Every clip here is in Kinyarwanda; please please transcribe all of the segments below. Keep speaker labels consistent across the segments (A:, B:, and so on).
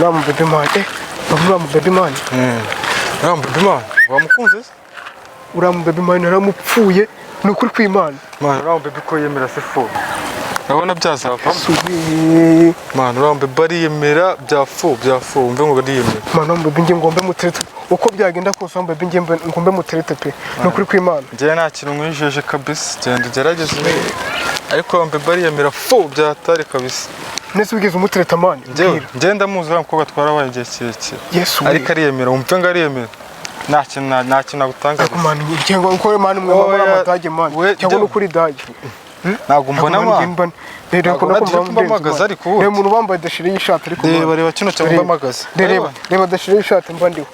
A: uramu baby man uramu baby man
B: uramu baby man wamukunze
A: uramu baby man naramupfuye nukuri kw'Imana
B: man uramu baby ko yemera se fo urabona byazava man uramu baby ariyemera byafo umve ngo bariyemera
A: man uramu baby nge ngombe muterete uko byagenda kose uramu baby nge ngombe muterete pe nukuri kw'Imana
B: nje nta kintu nkwijeje kabisa genda ugerageze ariko uramu baby ariyemera fo byatari kabisa
A: nese wigeze umutereta man
B: nje ndamuzi uramu ko batwarabaye igihe kirekire
A: Yesu
B: ariko ariyemera umve ngo ariyemera nta kintu nagutanga
A: ariko man ngengo uko man mwe muri amatage man cyangwa nukuri dage
B: ntabwo mbona man
A: rero ko
B: mbamagaza ariko ubu
A: umuntu wambaye dashire y'ishati ariko
B: reba kino cyo mbamagaza
A: reba dashire y'ishati mba ndiho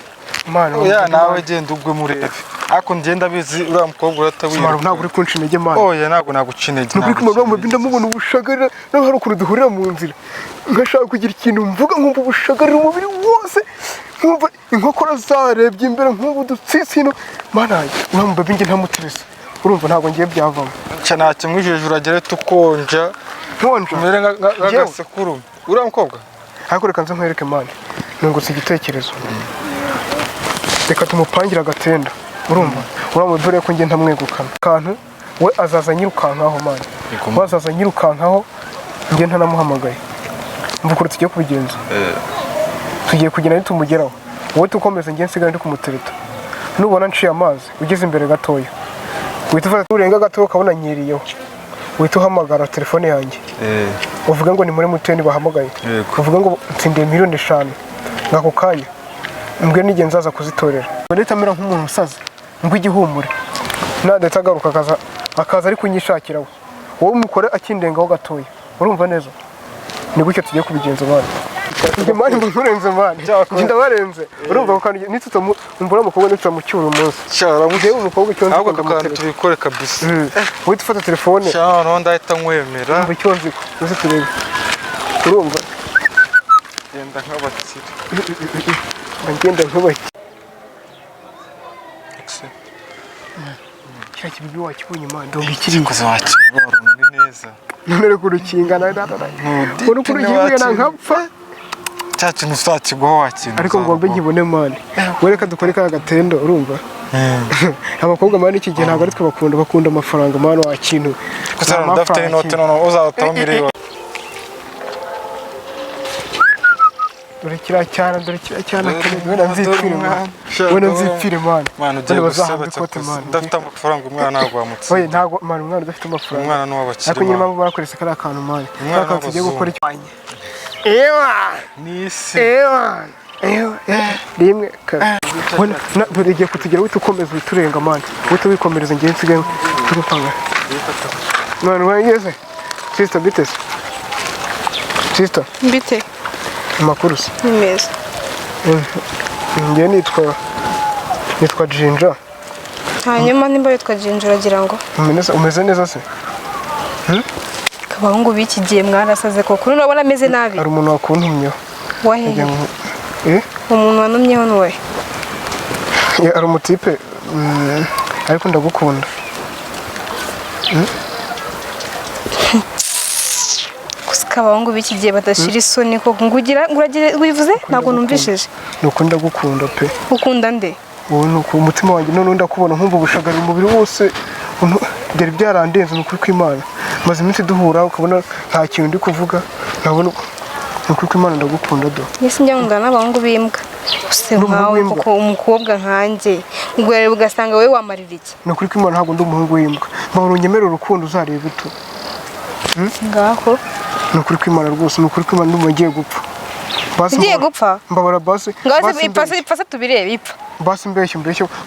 A: man
B: oya nawe genda ugwe murebe ako ngenda bizi uriya mukobwa uratawiye
A: ntabwo uri kunca intege man
B: oya ntabwo naguca intege
A: nukuri kumwe mu binda mubona ubushagara naho hari ukuntu duhurira mu nzira ngashaka kugira ikintu mvuga nkumva ubushagarira umubiri wose nkumva inkokora zarebye imbere nkumva dutsitsino mana uramu baby nge ntamuterese urumva ntabwo ngiye byavamo
B: cyane kimwijeje uragere tukonja
A: nkonja
B: mere nk'agasekuru uriya mukobwa
A: ariko reka nze nkwereke man nungutse igitekerezo reka tumupangira agatenda urumva uramu dore ko nge ntamwegukana kantu we azaza nyirukankaho man wazaza nyirukankaho nge ntanamuhamagaye mvukuru tugiye kubigenza tugiye kugenda nitumugeraho wowe tukomeze nge nsigara ndi kumutereta nubona nciye amazi ugeze imbere gatoya uhita ufata urenga gatoya ukabona nyiriyeho uhita uhamagara telefone yanjye uvuga ngo ni muri MTN bahamagaye uvuga ngo ntsindiye $5,000,000 ngako kanya mbwe nige nzaza kuzitorera ndetse amera nk'umuntu usaze ngo igihumure nadetse agaruka akaza ari kunyishakira wowe umukore akindengaho gatoya urumva neza ni gutyo tugiye kubigenza bana nge mani mburenze mani nginda barenze urumva ko nitse umbura mukobwa nitse mucyura umunsi
B: cyara
A: mugiye umukobwa cyonzi
B: ahubwo kandi tubikore kabisa
A: wowe ufata telefone
B: cyara no ndahita nkwemera
A: umva cyonzi ko uzi turebe urumva
B: genda nk'abakire
A: ngenda nk'abakire cyaki bibi wakibonye mani ndo bikiri
B: koze wakibora ni neza
A: none kurukingana uri kurukingana nkapfa
B: cyacu nusakigwaho wakintu
A: ariko ngombe nkibone mani wereka dukore ka gatendo urumva abakobwa mani iki gihe ntabwo ari twe bakunda amafaranga mani wakintu
B: kusara ndafite inote none uzataho miliyoni
A: dore kira cyane wena nzipfire mani
B: mani ugiye gusabetse ndafite amafaranga umwana nagwamutse
A: oye ntago mani umwana udafite amafaranga
B: umwana n'uwabakiri
A: ariko nyuma bakorese kari akantu mani
B: umwana
A: tugiye gukora icyanye
B: nisi
A: rimwe kabiri dore igiye kutugera wita ukomeza witurenga mani wita wikomereza ngiye nsigaye turupanga mani wangeze sister bitese sister
C: mbite
A: amakuru se
C: ni meza
A: ngiye nitwa Jinja
C: hanyuma nimba witwa Jinja uragira ngo
A: umeze neza se
C: abahungu b'iki gihe mwarasaze koko urabona ameze nabi
A: hari umuntu wakuntumyeho
C: wahehe umuntu wanumyeho n'uwe
A: ari umutipe ariko ndagukunda
C: gusa abahungu b'iki gihe badashira isoni koko ngugira wivuze ntabwo numvishije
A: nuko ndagukunda pe
C: ukunda nde
A: wowe nuko umutima wanjye none ndakubona nkumva ubushagarira umubiri wose byari byarandenze nukuri kw'Imana maze iminsi duhura ukabona nta kintu ndi kuvuga nabona nukuri kw'Imana ndagukunda do
C: yesi njya nkunda n'abahungu b'imbwa use nkawe kuko umukobwa nkanjye ubwo rero ugasanga wowe wamarira iki
A: nukuri kw'Imana ntabwo ndi umuhungu w'imbwa mbahora unyemerera urukundo uzareba ito
C: ngaho
A: nukuri kw'Imana rwose nukuri kw'Imana ndumva ngiye gupfa
C: ugiye gupfa
A: mbabara basi
C: ipase tubirebe ipfa
A: basi mbeshye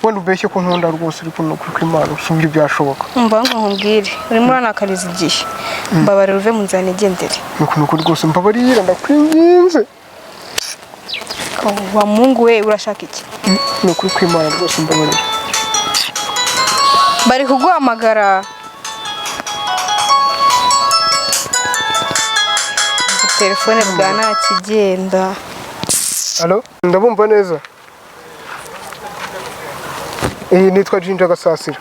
A: wenda ubeshye ko nkunda rwose ariko nukuri kw'Imana usubye byashoboka
C: umva ngo nkubwire urimo uranakariza igihe mbabarira uve mu nzira nigendere
A: nukuri rwose mbabarira ndakwinginze
C: wa mungu we urashaka iki
A: nukuri kw'Imana rwose mbabarira
C: bari kuguhamagara telefone bwa nta kigenda
A: Allo ndabumva neza nitwa Jinja Gasasira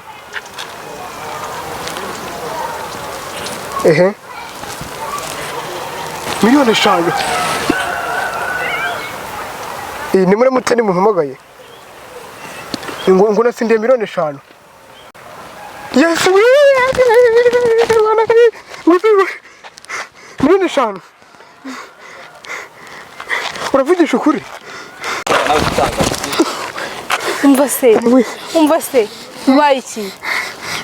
A: $1,000,000 ni muri muteni mumpamagaye ngo natsindiye miliyoni 5. Yesu miliyoni 5 uravugisha ukuri?
C: umva se ubaye iki?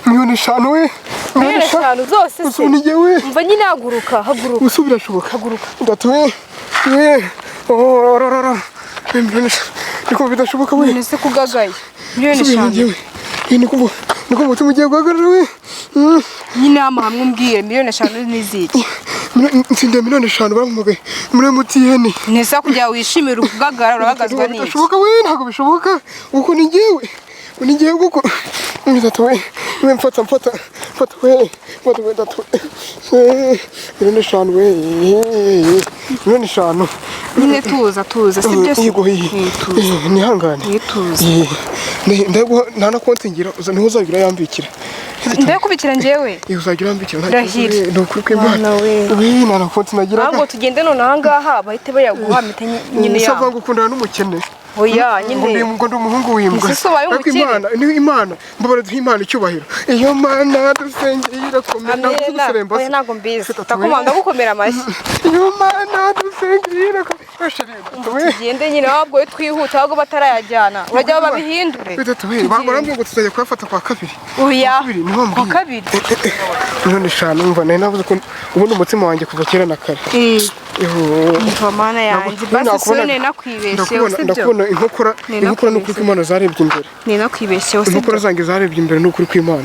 A: miliyoni 5 we
C: miliyoni 5 zose se umva nyine haguruka
A: usubira shubuka
C: haguruka
A: ndatuwe niko bidashoboka we
C: nese kugagaye miliyoni 5
A: niko mutima ugiye guhagarara we
C: nyine hamwe umbwiye miliyoni 5 n'iziki
A: ntsindiye miliyoni 5 baramugaye muri MTN
C: nese kujya wishimira ukugagara urabagazwa n'iki?
A: Bidashoboka we ntabwo bishoboka uko ni njyewe kuko ndatuwe we mfata we ndatuwe miliyoni 5 we miliyoni 5
C: nyine tuza sibyo se
A: nihangane ndaguha nta na konti ngira niho uzagira yambikira
C: ndakubikira njyewe
A: uzagira yambikira
C: ndahira
A: ndukuri kw'Imana we nta na konti nagira
C: ahubwo tugende none ahangaha bahite bayaguha mite nyine yawe
A: usava gukundana n'umukene
C: oya nyine
A: ngo ndi umuhungu w'imbwa
C: ariko
A: Imana mbabara duha Imana icyubahiro iyo Mana dusengeye irakomera guseremba
C: oya ntago mbizi ndakomanda gukomera amashyi
A: iyo Mana dusengeye irakomera
C: tugende nyine ahubwo twihuta ahubwo batarayajyana urajya babihindure
A: barambye ngo tuzajya kuyafata kwa kabiri
C: oya kwa kabiri
A: miliyoni 5 umva nari navuze ko ubundi umutima wanjye kuva kera na kare
C: umva mana yanjye basi sone nakwibesheho sibyo
A: ndakubona inkokora n'ukuri kw'Imana zarebye imbere
C: ni nakwibesheho sibyo
A: inkokora zanjye zarebye imbere n'ukuri kw'Imana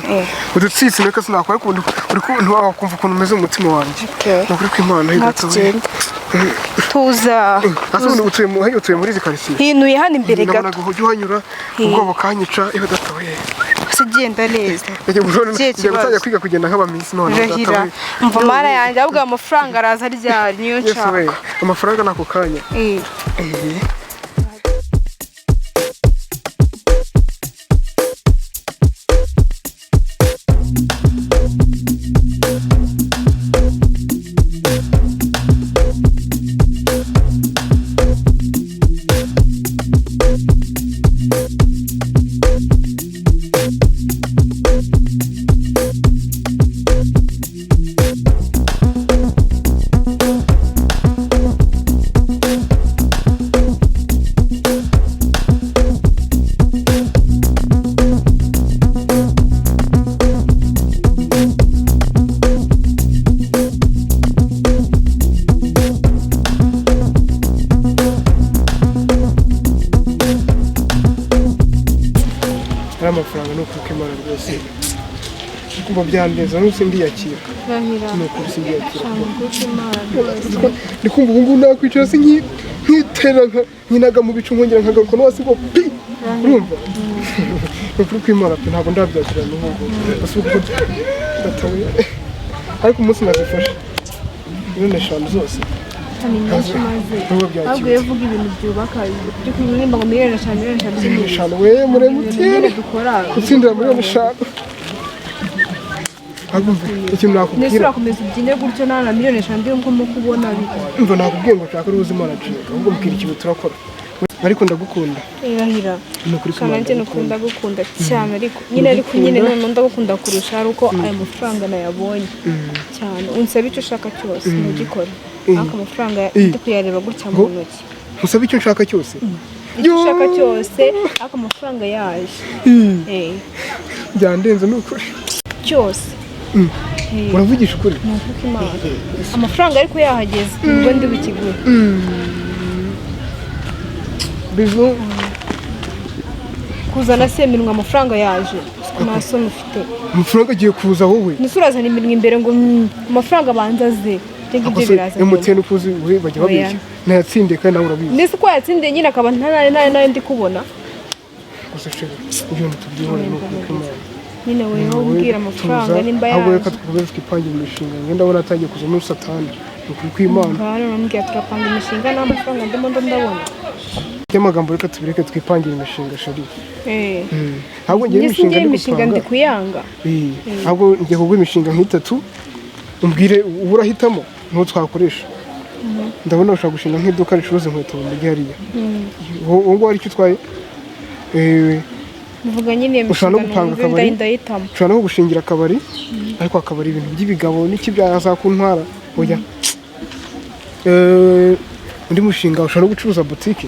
A: udutsitsi neka sinakwaye kundi uri kumva ukuntu umeze umutima wanjye n'ukuri kw'Imana
C: tuza
A: asubundi utuye muri zikarisiye
C: hinuye hano imbere gato
A: nabonaga ujya uhanyura ubwoba kanyica iyo datoye
C: sigenda neza
A: ngiye gutangira kwiga kugenda nk'abamisi none
C: rahira umva mara yanjye ahubwo amafaranga araza ryari niyo nshaka
A: amafaranga nako kanya amafaranga no kwikemara rwose kumva byandeza no sindiyakira no kurusindiyakira ndikumva ubu ngubu nakwicara se nkitera nkinaga mu bicu nkongera nkagaruka no wasigo pi urumva no kwimara pe ntabwo ndabyakira n'ubu basuko datawe ariko umunsi nazifasha miliyoni 5 zose
C: ahubwo yavuga ibintu byubaka byo kuririmba ngo miliyoni 5
A: we muri MTN gutsindira miliyoni 5 ikintu nakubwira
C: nese urakomeza ubyine gutyo nana miliyoni 5 ndimo kubona
A: mva nakubwiye ngo nshaka uruzi manager ahubwo mbwira ikintu turakora ariko ndagukunda
C: irahira kandi nukunda gukunda cyane ariko nyine none ndagukunda kurusha aruko aya mafaranga nayabonye cyane unsaba icyo ushaka cyose mugikora aka amafaranga ndi kuyareba gutya mu ntoki
A: usaba icyo nshaka cyose
C: icyo ushaka cyose aka amafaranga yaje
A: byandenze n'ukuri
C: cyose
A: uravugisha ukuri
C: nuko Imana amafaranga ariko yahageze ngo ndi bukigura
A: bizo
C: kuzana seminwa amafaranga yaje naso mufite
A: amafaranga agiye kuza wowe
C: nisurazana imirimo imbere ngo amafaranga banzaze
A: MTN ukuzi we bajya babeshya nayatsindiye kandi nawe urabizi
C: nese ko yatsindiye nyine akaba nta ndi kubona
A: gusa shega ibintu tubyihora no kumara
C: nyine wewe ubwira amafaranga nimba yaje
A: ahubwo reka twubeze twipangira imishinga ngenda abona atangiye kuza muri satani ukuri kw'Imana
C: kandi urambwira turapanga imishinga n'amafaranga ndimo ndabona
A: y'amagambo reka tubireke twipangira imishinga shari ahubwo ngiye
C: imishinga ndi kuyanga
A: ahubwo ngiye kugura imishinga nk'itatu umbwire urahitamo n'uwo twakoresha ndabona ushaka gushinga nk'iduka ricuruza inkweto mu mujyi hariya ubu ngubu hari icyo utwaye
C: mvuga nyine
A: ushobora no gupanga akabari
C: ndahitamo
A: ushobora no gushingira akabari ariko akabari ibintu by'ibigabo n'iki byazakuntwara oya undi mushinga ushobora no gucuruza butike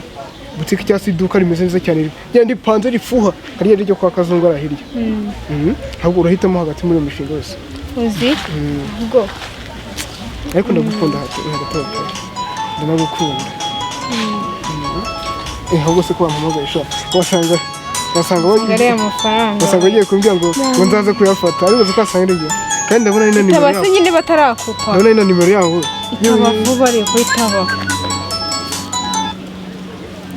A: cyangwa se iduka rimeze neza cyane ryandi ripanze rifuha hariya ryo kwa Kazungu ara hirya ahubwo urahitamo hagati muri iyo mishinga yose
C: uzi ubwo
A: ariko ndagukunda hagati ndagukunda ahubwo se ko wampamagaye sha wasanga
C: ngariya amafaranga
A: wasanga ugiye kumbwira ngo nzaze kuyafata ariko uzi ko asanga iryo kandi ndabona ari na nimero
C: yawe tabase nyine batarakupa
A: ndabona ari na nimero yawe
C: itaba vuba ari kuitaba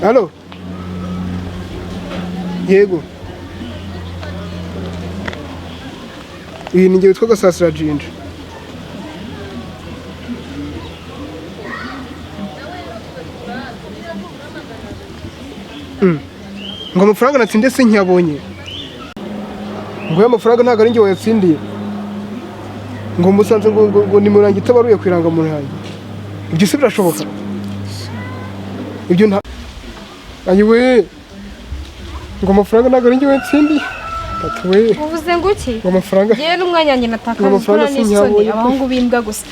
A: Halo yego iyi ni ngewe witwa Gasasira Jinja ngo amafaranga natsindiye sinyabonye ngo amafaranga ntabwo ari njye wayatsindiye ngo musanze ngo nimero yanjye itabaruye ku irangamuntu yanjye ibyo se birashoboka ibyo nta ayiwe ngo amafaranga ntabwo ari njye wayatsindiye ati we
C: uvuze ngo iki
A: ngo amafaranga
C: yewe n'umwanya wanjye natakaje
A: amafaranga
C: n'isoni
A: sinyabonye
C: abahungu b'imbwa gusa